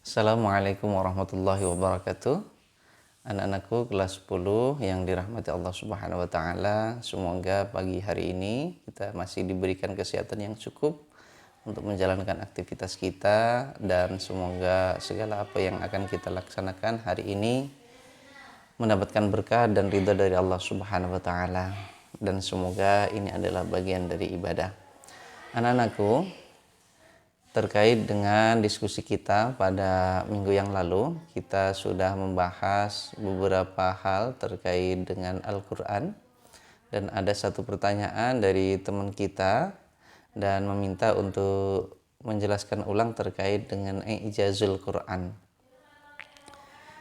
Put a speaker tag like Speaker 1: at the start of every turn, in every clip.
Speaker 1: Assalamualaikum warahmatullahi wabarakatuh. Anak-anakku kelas 10 yang dirahmati Allah Subhanahu wa taala, semoga pagi hari ini kita masih diberikan kesehatan yang cukup untuk menjalankan aktivitas kita, dan semoga segala apa yang akan kita laksanakan hari ini mendapatkan berkah dan ridha dari Allah Subhanahu wa taala, dan semoga ini adalah bagian dari ibadah. Anak-anakku, terkait dengan diskusi kita pada minggu yang lalu, kita sudah membahas beberapa hal terkait dengan Al-Quran, dan ada satu pertanyaan dari teman kita dan meminta untuk menjelaskan ulang terkait dengan i'jazul Quran.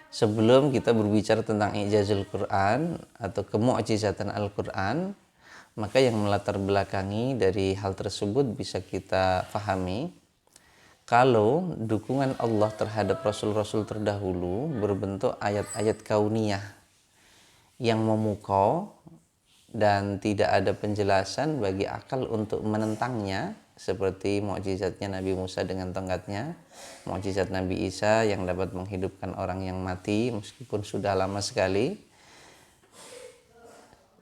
Speaker 1: Sebelum kita berbicara tentang i'jazul Quran atau kemu'jizatan Al-Quran, maka yang melatar belakangi dari hal tersebut bisa kita fahami kalau dukungan Allah terhadap rasul-rasul terdahulu berbentuk ayat-ayat kauniyah yang memukau dan tidak ada penjelasan bagi akal untuk menentangnya, seperti mukjizatnya Nabi Musa dengan tongkatnya, mukjizat Nabi Isa yang dapat menghidupkan orang yang mati meskipun sudah lama sekali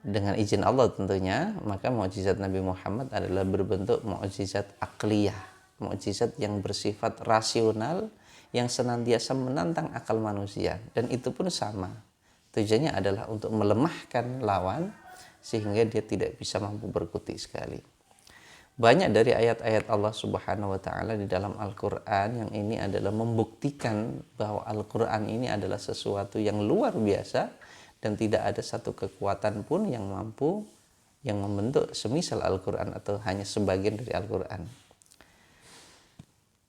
Speaker 1: dengan izin Allah tentunya. Maka mukjizat Nabi Muhammad adalah berbentuk mukjizat akliyah, mukjizat yang bersifat rasional yang senantiasa menantang akal manusia, dan itu pun sama. Tujuannya adalah untuk melemahkan lawan sehingga dia tidak bisa mampu berkutik sekali. Banyak dari ayat-ayat Allah Subhanahu wa taala di dalam Al-Qur'an yang ini adalah membuktikan bahwa Al-Qur'an ini adalah sesuatu yang luar biasa dan tidak ada satu kekuatan pun yang mampu yang membentuk semisal Al-Qur'an atau hanya sebagian dari Al-Qur'an.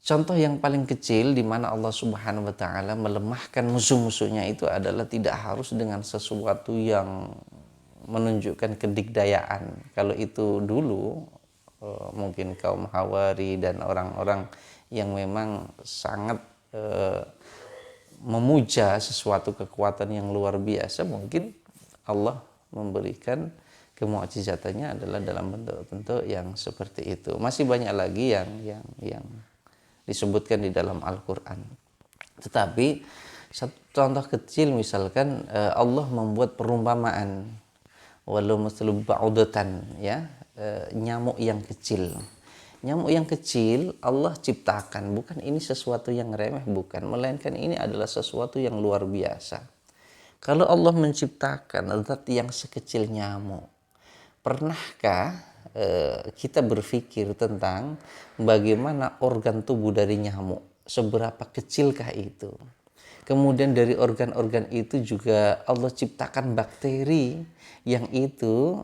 Speaker 1: Contoh yang paling kecil di mana Allah Subhanahu wa taala melemahkan musuh-musuhnya itu adalah tidak harus dengan sesuatu yang menunjukkan kedikdayaan. Kalau itu dulu mungkin kaum Hawari dan orang-orang yang memang sangat memuja sesuatu kekuatan yang luar biasa, mungkin Allah memberikan kemu'jizatannya adalah dalam bentuk-bentuk yang seperti itu. Masih banyak lagi yang disebutkan di dalam Al-Quran. Tetapi satu contoh kecil, misalkan Allah membuat perumpamaan walau maslu ba'udatan, ya, nyamuk yang kecil. Nyamuk yang kecil Allah ciptakan, bukan ini sesuatu yang remeh, bukan, melainkan ini adalah sesuatu yang luar biasa. Kalau Allah menciptakan zat yang sekecil nyamuk, pernahkah kita berpikir tentang bagaimana organ tubuh dari nyamuk, seberapa kecilkah itu? Kemudian dari organ-organ itu juga Allah ciptakan bakteri yang itu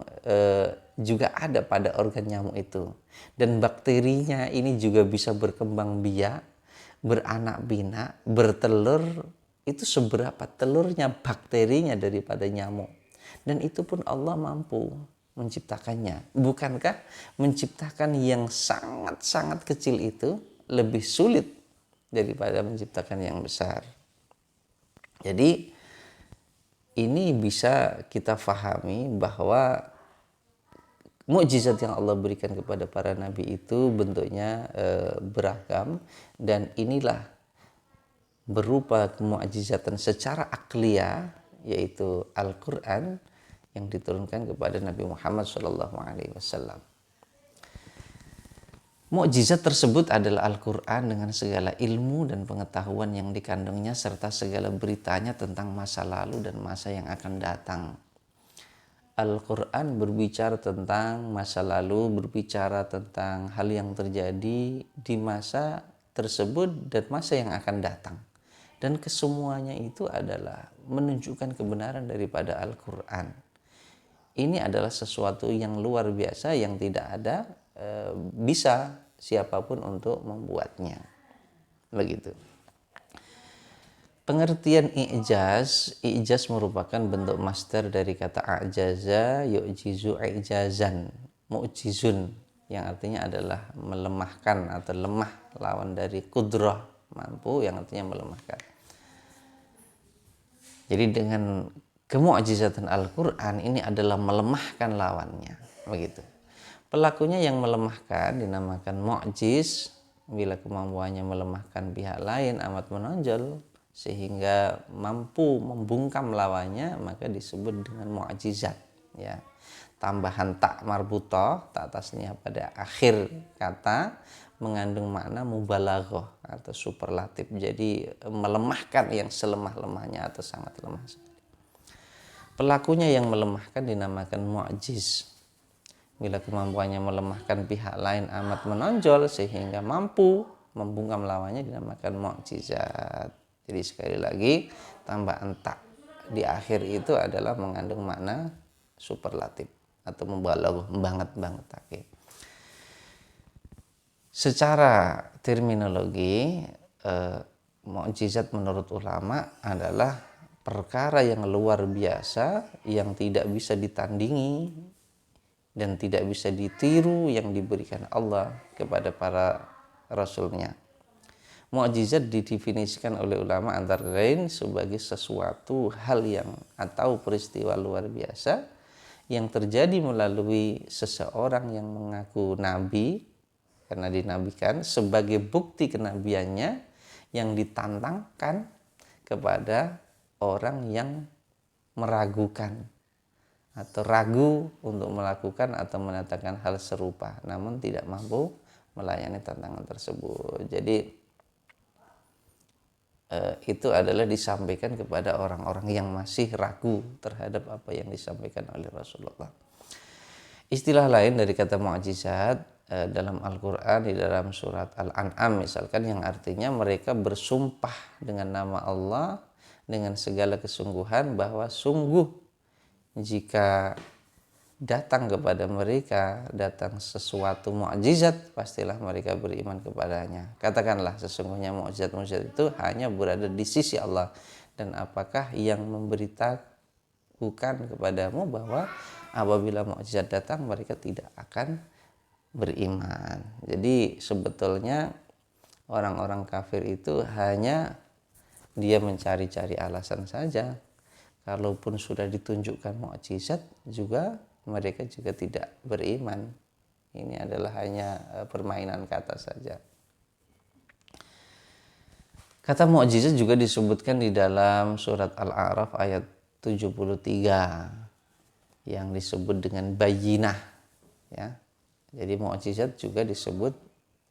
Speaker 1: juga ada pada organ nyamuk itu, dan bakterinya ini juga bisa berkembang biak, beranak pinak, bertelur. Itu seberapa telurnya bakterinya daripada nyamuk, dan itu pun Allah mampu menciptakannya. Bukankah menciptakan yang sangat-sangat kecil itu lebih sulit daripada menciptakan yang besar? Jadi ini bisa kita fahami bahwa mukjizat yang Allah berikan kepada para nabi itu bentuknya beragam, dan inilah berupa kemukjizatan secara akliyah, yaitu Al-Quran yang diturunkan kepada Nabi Muhammad SAW. Mukjizat tersebut adalah Al-Quran dengan segala ilmu dan pengetahuan yang dikandungnya, serta segala beritanya tentang masa lalu dan masa yang akan datang. Al-Quran berbicara tentang masa lalu, berbicara tentang hal yang terjadi di masa tersebut dan masa yang akan datang. Dan kesemuanya itu adalah menunjukkan kebenaran daripada Al-Quran. Ini adalah sesuatu yang luar biasa yang tidak ada bisa siapapun untuk membuatnya. Begitu. Pengertian i'jaz merupakan bentuk masdar dari kata a'jaza yu'jizu i'jazan, mu'jizun, yang artinya adalah melemahkan atau lemah, lawan dari kudrah, mampu, yang artinya melemahkan. Jadi dengan kemu'jizatan Al-Quran ini adalah melemahkan lawannya, begitu. Pelakunya yang melemahkan dinamakan mu'jiz, bila kemampuannya melemahkan pihak lain amat menonjol sehingga mampu membungkam lawannya, maka disebut dengan mukjizat, ya. Tambahan tak marbutah, tak tasniah pada akhir kata mengandung makna mubalaghah atau superlatif. Jadi melemahkan yang selemah-lemahnya atau sangat lemah. Pelakunya yang melemahkan dinamakan mu'jiz. Bila kemampuannya melemahkan pihak lain amat menonjol sehingga mampu membungkam lawannya dinamakan mukjizat. Jadi sekali lagi, tambahan tak di akhir itu adalah mengandung makna superlatif atau membalaghah, banget. Secara terminologi, mukjizat menurut ulama adalah perkara yang luar biasa yang tidak bisa ditandingi dan tidak bisa ditiru yang diberikan Allah kepada para rasulnya. Mukjizat didefinisikan oleh ulama antara lain sebagai sesuatu hal yang atau peristiwa luar biasa yang terjadi melalui seseorang yang mengaku nabi karena dinabikan sebagai bukti kenabiannya yang ditantangkan kepada orang yang meragukan atau ragu untuk melakukan atau mendatangkan hal serupa namun tidak mampu melayani tantangan tersebut. Jadi itu adalah disampaikan kepada orang-orang yang masih ragu terhadap apa yang disampaikan oleh Rasulullah. Istilah lain dari kata mukjizat dalam Al-Quran di dalam surat Al-An'am misalkan, yang artinya mereka bersumpah dengan nama Allah dengan segala kesungguhan bahwa sungguh jika datang kepada mereka datang sesuatu mukjizat, pastilah mereka beriman kepadanya. Katakanlah sesungguhnya mukjizat itu hanya berada di sisi Allah, dan apakah yang memberitahukan kepadamu bahwa apabila mukjizat datang mereka tidak akan beriman. Jadi sebetulnya orang-orang kafir itu hanya dia mencari-cari alasan saja. Kalaupun sudah ditunjukkan mukjizat juga mereka juga tidak beriman. Ini adalah hanya permainan kata saja. Kata mukjizat juga disebutkan di dalam surat Al-A'raf ayat 73 yang disebut dengan bayyinah, ya. Jadi mukjizat juga disebut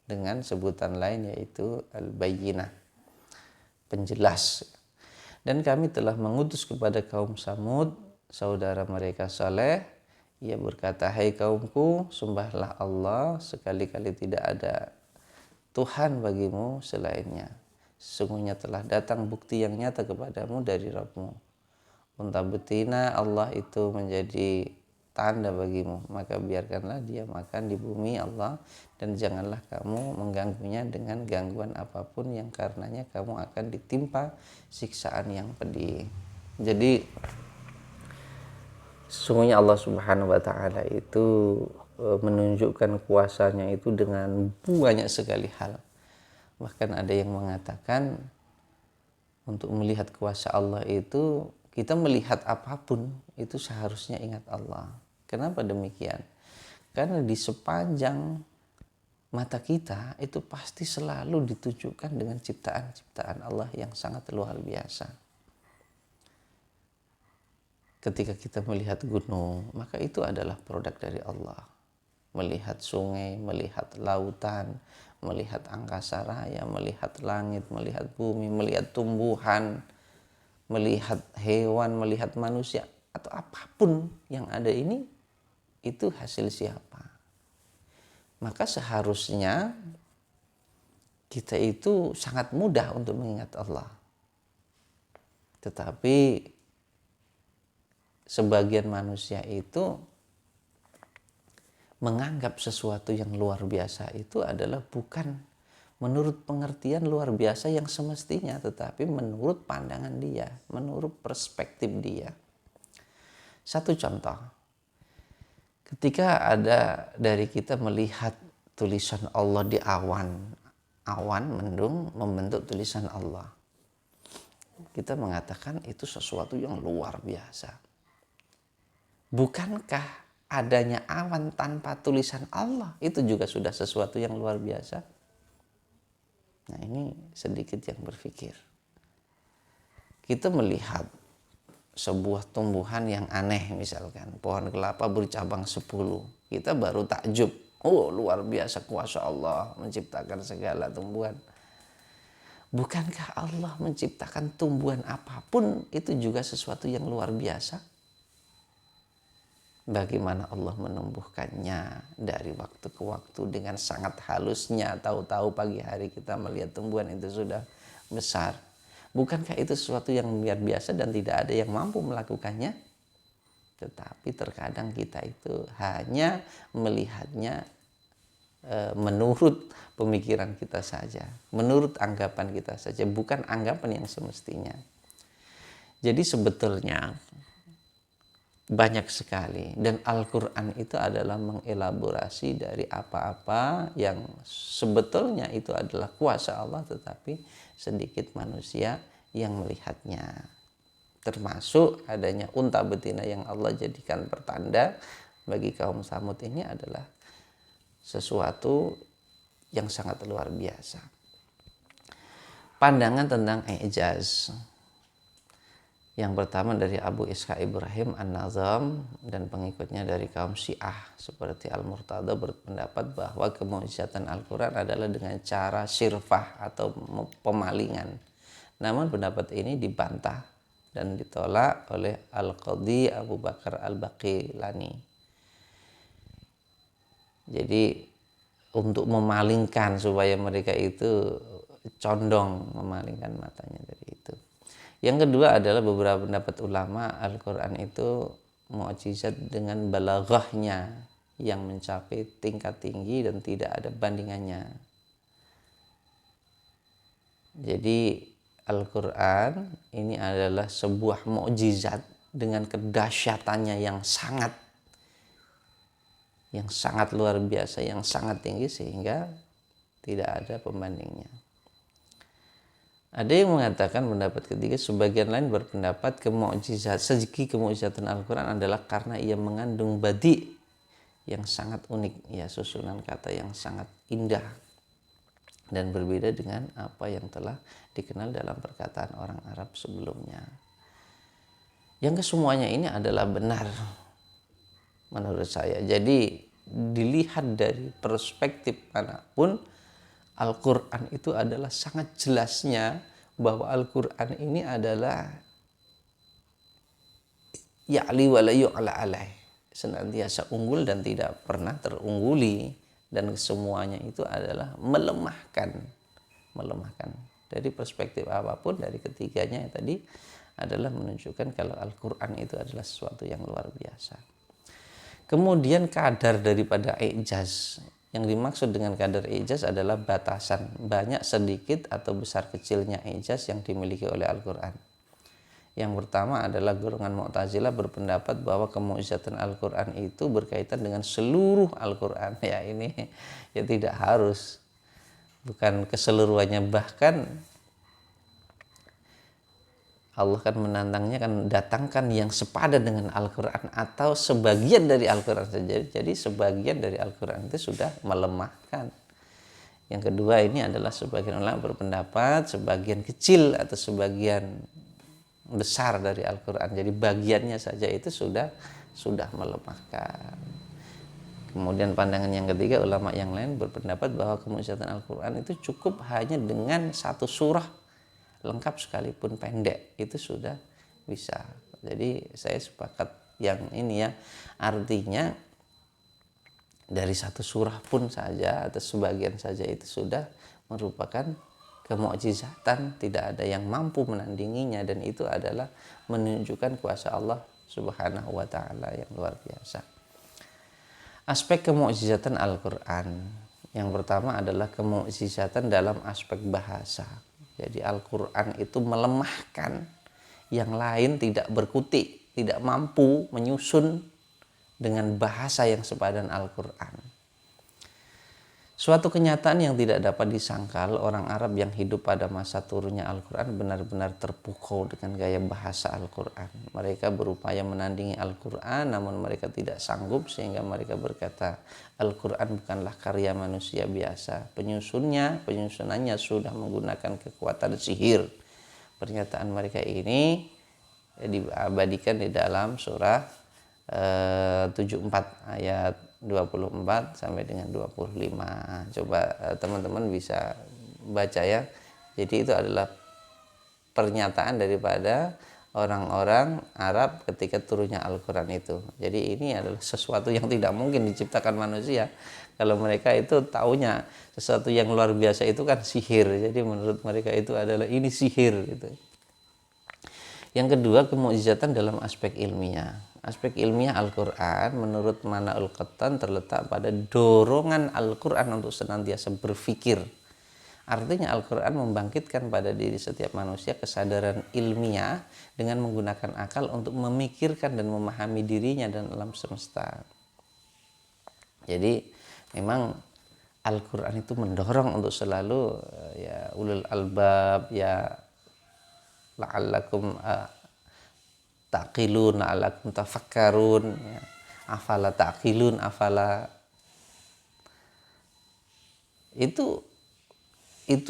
Speaker 1: dengan sebutan lain yaitu al-bayyinah, penjelas. Dan kami telah mengutus kepada kaum Samud saudara mereka Saleh. Ia berkata, hai kaumku, sembahlah Allah, sekali-kali tidak ada Tuhan bagimu selainnya. Sesungguhnya telah datang bukti yang nyata kepadamu dari Rabbmu. Unta betina Allah itu menjadi tanda bagimu, maka biarkanlah dia makan di bumi Allah, dan janganlah kamu mengganggunya dengan gangguan apapun yang karenanya kamu akan ditimpa siksaan yang pedih. Jadi sesungguhnya Allah Subhanahu wa taala itu menunjukkan kuasanya itu dengan banyak sekali hal. Bahkan ada yang mengatakan untuk melihat kuasa Allah itu kita melihat apapun itu seharusnya ingat Allah. Kenapa demikian? Karena di sepanjang mata kita itu pasti selalu ditujukan dengan ciptaan-ciptaan Allah yang sangat luar biasa. Ketika kita melihat gunung, maka itu adalah produk dari Allah. Melihat sungai, melihat lautan, melihat angkasa raya, melihat langit, melihat bumi, melihat tumbuhan, melihat hewan, melihat manusia, atau apapun yang ada ini, itu hasil siapa? Maka seharusnya kita itu sangat mudah untuk mengingat Allah. Tetapi sebagian manusia itu menganggap sesuatu yang luar biasa itu adalah bukan menurut pengertian luar biasa yang semestinya, tetapi menurut pandangan dia, menurut perspektif dia. Satu contoh, ketika ada dari kita melihat tulisan Allah di awan mendung membentuk tulisan Allah, kita mengatakan itu sesuatu yang luar biasa. Bukankah adanya awan tanpa tulisan Allah itu juga sudah sesuatu yang luar biasa? Nah, ini sedikit yang berpikir. Kita melihat sebuah tumbuhan yang aneh, misalkan pohon kelapa bercabang 10, kita baru takjub, oh luar biasa kuasa Allah menciptakan segala tumbuhan. Bukankah Allah menciptakan tumbuhan apapun itu juga sesuatu yang luar biasa? Bagaimana Allah menumbuhkannya dari waktu ke waktu dengan sangat halusnya, tahu-tahu pagi hari kita melihat tumbuhan itu sudah besar. Bukankah itu sesuatu yang luar biasa dan tidak ada yang mampu melakukannya? Tetapi terkadang kita itu hanya melihatnya menurut pemikiran kita saja, menurut anggapan kita saja, bukan anggapan yang semestinya. Jadi sebetulnya banyak sekali, dan Al-Quran itu adalah mengelaborasi dari apa-apa yang sebetulnya itu adalah kuasa Allah, tetapi sedikit manusia yang melihatnya. Termasuk adanya unta betina yang Allah jadikan pertanda bagi kaum Samud, ini adalah sesuatu yang sangat luar biasa. Pandangan tentang i'jaz. Yang pertama dari Abu Ishaq Ibrahim An-Nazam dan pengikutnya dari kaum Syiah seperti Al-Murtada berpendapat bahwa kemukjizatan Al-Quran adalah dengan cara sirfah atau pemalingan. Namun pendapat ini dibantah dan ditolak oleh Al-Qadhi Abu Bakar Al-Baqilani. Jadi untuk memalingkan supaya mereka itu condong memalingkan matanya dari itu. Yang kedua adalah beberapa pendapat ulama Al-Quran itu mukjizat dengan balaghahnya yang mencapai tingkat tinggi dan tidak ada bandingannya. Jadi Al-Quran ini adalah sebuah mukjizat dengan kedahsyatannya yang sangat luar biasa, yang sangat tinggi sehingga tidak ada pembandingnya. Ada yang mengatakan pendapat ketiga, sebagian lain berpendapat segi kemukjizatan Al-Quran adalah karena ia mengandung badi yang sangat unik, ya susunan kata yang sangat indah dan berbeda dengan apa yang telah dikenal dalam perkataan orang Arab sebelumnya. Yang kesemuanya ini adalah benar menurut saya. Jadi dilihat dari perspektif manapun, Al-Quran itu adalah sangat jelasnya bahwa Al-Quran ini adalah ya'li wa la yu'la alaih, senantiasa unggul dan tidak pernah terungguli, dan semuanya itu adalah melemahkan. Dari perspektif apapun, dari ketiganya tadi adalah menunjukkan kalau Al-Quran itu adalah sesuatu yang luar biasa. Kemudian kadar daripada i'jaz. Yang dimaksud dengan kadar i'jaz adalah batasan banyak, sedikit, atau besar kecilnya i'jaz yang dimiliki oleh Al-Quran. Yang pertama adalah golongan Mu'tazilah berpendapat bahwa kemukjizatan Al-Quran itu berkaitan dengan seluruh Al-Quran. Ya ini ya tidak harus, bukan keseluruhannya, bahkan Allah kan menantangnya, kan datangkan yang sepadan dengan Al-Quran atau sebagian dari Al-Quran saja. Jadi sebagian dari Al-Quran itu sudah melemahkan. Yang kedua ini adalah sebagian ulama berpendapat sebagian kecil atau sebagian besar dari Al-Quran. Jadi bagiannya saja itu sudah melemahkan. Kemudian pandangan yang ketiga, ulama yang lain berpendapat bahwa kemukjizatan Al-Quran itu cukup hanya dengan satu surah lengkap sekalipun pendek itu sudah bisa. Jadi saya sepakat yang ini ya, artinya dari satu surah pun saja atau sebagian saja itu sudah merupakan kemukjizatan, tidak ada yang mampu menandinginya, dan itu adalah menunjukkan kuasa Allah Subhanahu wa taala yang luar biasa. Aspek kemukjizatan Al-Quran yang pertama adalah kemukjizatan dalam aspek bahasa. Jadi Al-Quran itu melemahkan yang lain, tidak berkutik, tidak mampu menyusun dengan bahasa yang sepadan Al-Quran. Suatu kenyataan yang tidak dapat disangkal, orang Arab yang hidup pada masa turunnya Al-Quran benar-benar terpukau dengan gaya bahasa Al-Quran. Mereka berupaya menandingi Al-Quran, namun mereka tidak sanggup sehingga mereka berkata, Al-Quran bukanlah karya manusia biasa. Penyusunannya sudah menggunakan kekuatan sihir. Pernyataan mereka ini diabadikan di dalam surah 74 ayat 24 sampai dengan 25. Coba teman-teman bisa baca ya. Jadi itu adalah pernyataan daripada orang-orang Arab ketika turunnya Al-Quran itu. Jadi ini adalah sesuatu yang tidak mungkin diciptakan manusia. Kalau mereka itu taunya sesuatu yang luar biasa itu kan sihir. Jadi menurut mereka itu adalah ini sihir gitu. Yang kedua, kemukjizatan dalam aspek ilmiah. Aspek ilmiah Al-Quran menurut Mana'ul Qattan terletak pada dorongan Al-Quran untuk senantiasa berpikir. Artinya Al-Quran membangkitkan pada diri setiap manusia kesadaran ilmiah dengan menggunakan akal untuk memikirkan dan memahami dirinya dan alam semesta. Jadi memang Al-Quran itu mendorong untuk selalu ya ulul albab ya la'allakum taqilun, la'allakum tafakkarun, ya. Afala taqilun, afala, itu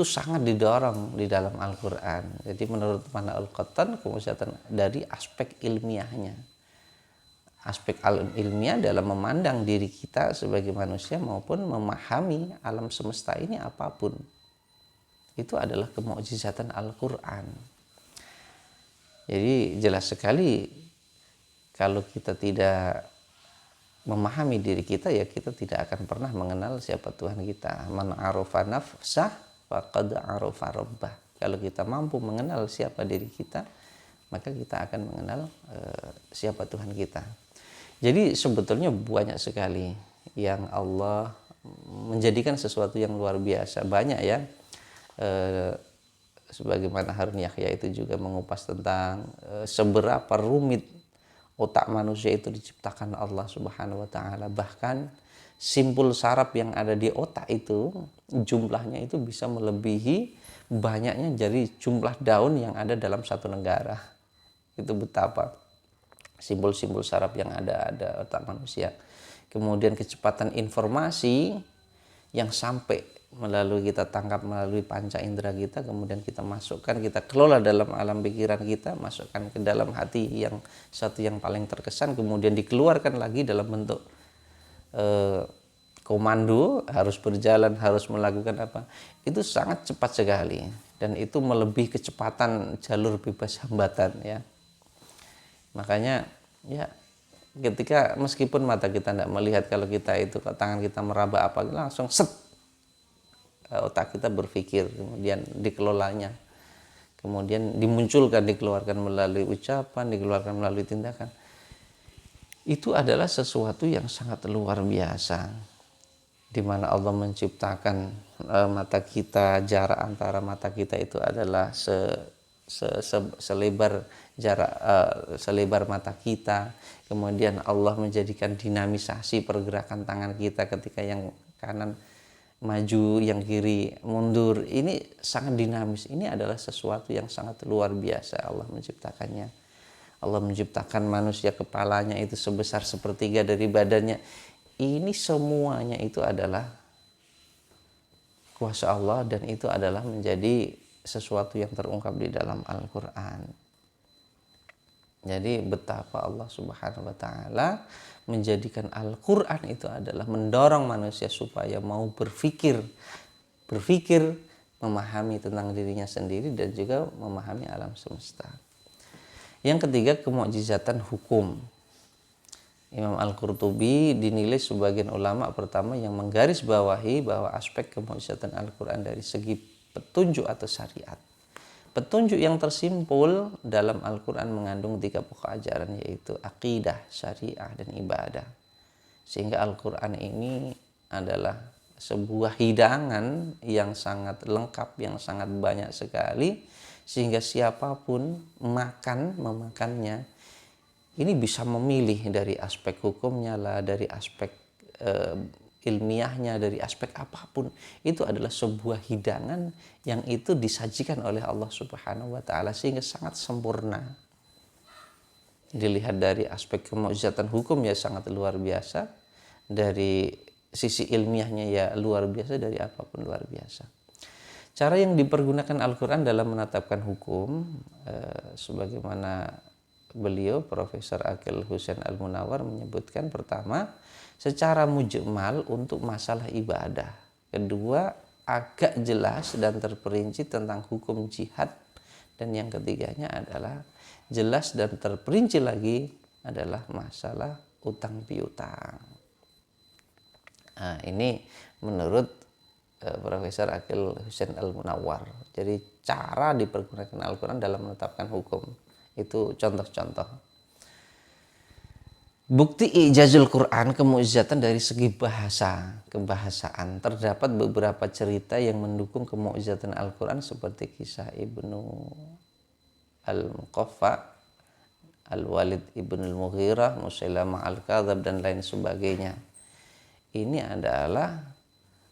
Speaker 1: sangat didorong di dalam Al-Quran. Jadi menurut Mana'ul Qattan kemukjizatan dari aspek ilmiahnya, aspek ilmiah dalam memandang diri kita sebagai manusia maupun memahami alam semesta ini apapun, itu adalah kemukjizatan Al-Quran. Jadi jelas sekali kalau kita tidak memahami diri kita, ya kita tidak akan pernah mengenal siapa Tuhan kita. Man arafa nafsah faqad arafa rabbah. Kalau kita mampu mengenal siapa diri kita, maka kita akan mengenal siapa Tuhan kita. Jadi sebetulnya banyak sekali yang Allah menjadikan sesuatu yang luar biasa. Banyak ya. Sebagaimana Harun Yahya itu juga mengupas tentang seberapa rumit otak manusia itu diciptakan Allah Subhanahu wa taala. Bahkan simpul saraf yang ada di otak itu jumlahnya itu bisa melebihi banyaknya dari jumlah daun yang ada dalam satu negara. Itu betapa simbol-simbol saraf yang ada otak manusia. Kemudian kecepatan informasi yang sampai melalui kita tangkap melalui panca indera kita, kemudian kita masukkan, kita kelola dalam alam pikiran kita, masukkan ke dalam hati yang satu yang paling terkesan, kemudian dikeluarkan lagi dalam bentuk komando, harus berjalan, harus melakukan apa, itu sangat cepat sekali dan itu melebihi kecepatan jalur bebas hambatan ya. Makanya ya ketika meskipun mata kita tidak melihat, kalau kita itu tangan kita meraba apa langsung set, otak kita berpikir, kemudian dikelolanya, kemudian dimunculkan, dikeluarkan melalui ucapan, dikeluarkan melalui tindakan. Itu adalah sesuatu yang sangat luar biasa, di mana Allah menciptakan mata kita, jarak antara mata kita itu adalah selebar jarak selebar mata kita. Kemudian Allah menjadikan dinamisasi pergerakan tangan kita ketika yang kanan maju, yang kiri mundur. Ini sangat dinamis. Ini adalah sesuatu yang sangat luar biasa Allah menciptakannya. Allah menciptakan manusia kepalanya itu sebesar sepertiga dari badannya. Ini semuanya itu adalah kuasa Allah dan itu adalah menjadi sesuatu yang terungkap di dalam Al-Quran. Jadi betapa Allah Subhanahu wa taala menjadikan Al-Quran itu adalah mendorong manusia supaya mau berpikir, memahami tentang dirinya sendiri dan juga memahami alam semesta. Yang ketiga, kemukjizatan hukum. Imam Al-Qurtubi dinilai sebagian ulama pertama yang menggarisbawahi bahwa aspek kemukjizatan Al-Quran dari segi petunjuk atau syariat. Petunjuk yang tersimpul dalam Al-Quran mengandung 3 pokok ajaran, yaitu akidah, syariah, dan ibadah. Sehingga Al-Quran ini adalah sebuah hidangan yang sangat lengkap, yang sangat banyak sekali, sehingga siapapun memakannya, ini bisa memilih dari aspek hukumnya lah, dari aspek ilmiahnya, dari aspek apapun, itu adalah sebuah hidangan yang itu disajikan oleh Allah Subhanahu wa taala sehingga sangat sempurna. Dilihat dari aspek kemukjizatan hukum ya sangat luar biasa, dari sisi ilmiahnya ya luar biasa, dari apapun luar biasa. Cara yang dipergunakan Al-Quran dalam menetapkan hukum, sebagaimana beliau Profesor Aqil Husain Al-Munawar menyebutkan, pertama secara mujmal untuk masalah ibadah, kedua agak jelas dan terperinci tentang hukum jihad, dan yang ketiganya adalah jelas dan terperinci lagi adalah masalah utang piutang. Nah, ini menurut Profesor Aqil Husain Al-Munawar. Jadi cara dipergunakan Al-Quran dalam menetapkan hukum itu contoh-contoh. Bukti ijazul Quran, kemukjizatan dari segi bahasa, kebahasaan. Terdapat beberapa cerita yang mendukung kemukjizatan Al-Quran seperti kisah Ibnu Al-Muqaffa, Al-Walid Ibnu Al-Mughirah, Musailamah Al-Kadzab, dan lain sebagainya. Ini adalah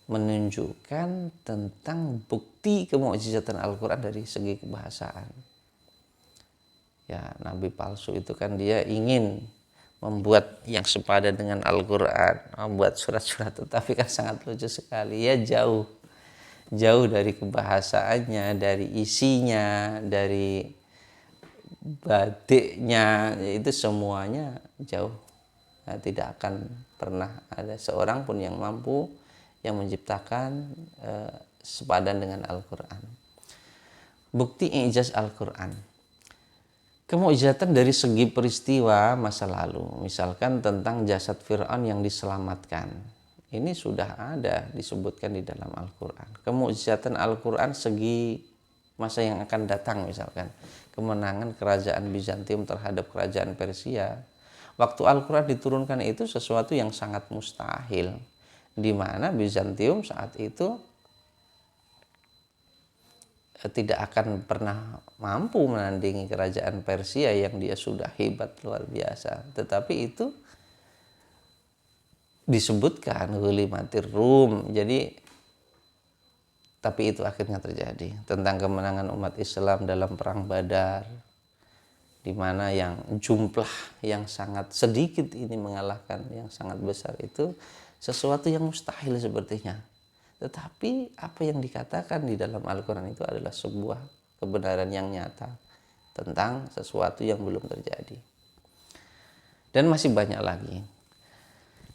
Speaker 1: menunjukkan tentang bukti kemukjizatan Al-Quran dari segi kebahasaan. Ya, nabi palsu itu kan dia ingin membuat yang sepadan dengan Al-Quran, membuat surat-surat, tetapi kan sangat lucu sekali. Ya jauh dari kebahasaannya, dari isinya, dari batiknya, itu semuanya jauh. Nah, tidak akan pernah ada seorang pun yang mampu yang menciptakan sepadan dengan Al-Quran. Bukti ijaz Al-Quran, kemukjizatan dari segi peristiwa masa lalu, misalkan tentang jasad Fir'aun yang diselamatkan, ini sudah ada disebutkan di dalam Al-Quran. Kemukjizatan Al-Quran segi masa yang akan datang, misalkan kemenangan kerajaan Bizantium terhadap kerajaan Persia. Waktu Al-Quran diturunkan itu sesuatu yang sangat mustahil, di mana Bizantium saat itu tidak akan pernah mampu menandingi kerajaan Persia yang dia sudah hebat luar biasa. Tetapi itu disebutkan ghulimatir Rum. Jadi tapi itu akhirnya terjadi, tentang kemenangan umat Islam dalam perang Badar, di mana yang jumlah yang sangat sedikit ini mengalahkan yang sangat besar, itu sesuatu yang mustahil sepertinya. Tetapi apa yang dikatakan di dalam Al-Quran itu adalah sebuah kebenaran yang nyata tentang sesuatu yang belum terjadi. Dan masih banyak lagi.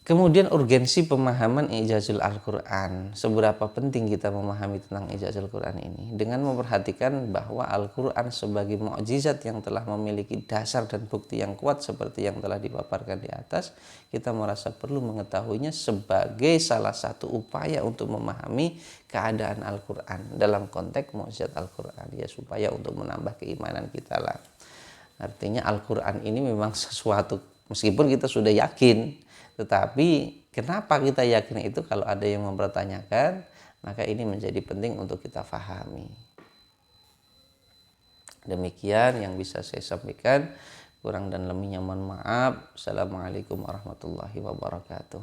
Speaker 1: Kemudian urgensi pemahaman ijazul Al-Quran. Seberapa penting kita memahami tentang ijazul Quran ini? Dengan memperhatikan bahwa Al-Quran sebagai mukjizat yang telah memiliki dasar dan bukti yang kuat seperti yang telah dipaparkan di atas, kita merasa perlu mengetahuinya sebagai salah satu upaya untuk memahami keadaan Al-Quran dalam konteks mukjizat Al-Quran, ya, supaya untuk menambah keimanan kita lah. Artinya Al-Quran ini memang sesuatu, meskipun kita sudah yakin, tetapi kenapa kita yakin itu? Kalau ada yang mempertanyakan, maka ini menjadi penting untuk kita fahami. Demikian yang bisa saya sampaikan. Kurang dan lebihnya mohon maaf. Assalamualaikum warahmatullahi wabarakatuh.